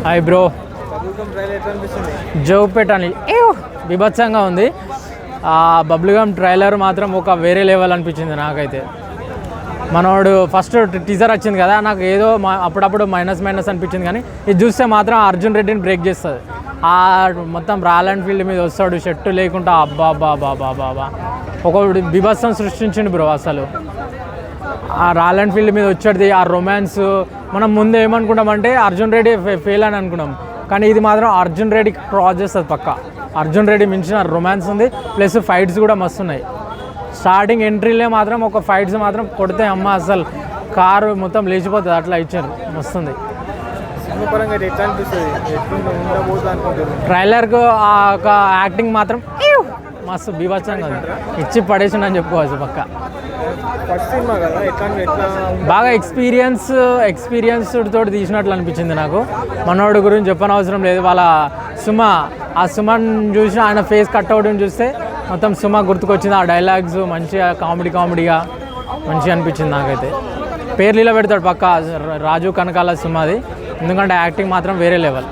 Hi bro. జోపేట్ అని బీభత్సంగా ఉంది. ఆ బబ్లుగమ్ ట్రైలర్ మాత్రం ఒక వేరే లెవెల్ అనిపించింది నాకైతే. మనోడు ఫస్ట్ టీజర్ వచ్చింది కదా, నాకు ఏదో అప్పుడప్పుడు మైనస్ అనిపించింది, కానీ ఇది చూస్తే మాత్రం అర్జున్ రెడ్డిని బ్రేక్ చేస్తుంది. ఆ మొత్తం రాయల్ ఎన్ఫీల్డ్ మీద వస్తాడు షర్టు లేకుండా, అబ్బా బాబా బాబా ఒక బీభత్సం సృష్టించిండు బ్రో అసలు. ఆ రాయల్ ఎన్ఫీల్డ్ మీద వచ్చేది ఆ రొమాన్స్. మనం ముందు ఏమనుకుంటామంటే అర్జున్ రెడ్డి ఫెయిల్ అని అనుకున్నాం, కానీ ఇది మాత్రం అర్జున్ రెడ్డి క్రాస్ చేస్తుంది పక్క. అర్జున్ రెడ్డి మించిన రొమాన్స్ ఉంది, ప్లస్ ఫైట్స్ కూడా మస్తు ఉన్నాయి. స్టార్టింగ్ ఎంట్రీలే మాత్రం ఒక ఫైట్స్ మాత్రం కొడితే అమ్మ అసలు కారు మొత్తం లేచిపోతుంది, అట్లా ఇచ్చారు, మస్తుంది. ట్రైలర్కు ఆ ఒక యాక్టింగ్ మాత్రం మస్తు బీభత్సంగా ఉంది, ఇచ్చి పడేసిండని చెప్పుకోవచ్చు పక్క. బాగా ఎక్స్పీరియన్స్ తోటి తీసినట్లు అనిపించింది నాకు. మనోడి గురించి చెప్పనవసరం లేదు. వాళ్ళ ఆ సుమన్ చూసి ఆయన ఫేస్ కట్అవుట్ని చూస్తే మొత్తం సుమ గుర్తుకొచ్చింది. ఆ డైలాగ్స్ మంచిగా కామెడీగా మంచిగా అనిపించింది నాకైతే. పేర్లు ఇలా పెడతాడు పక్క రాజు కనకాల సుమది, ఎందుకంటే యాక్టింగ్ మాత్రం వేరే లెవెల్.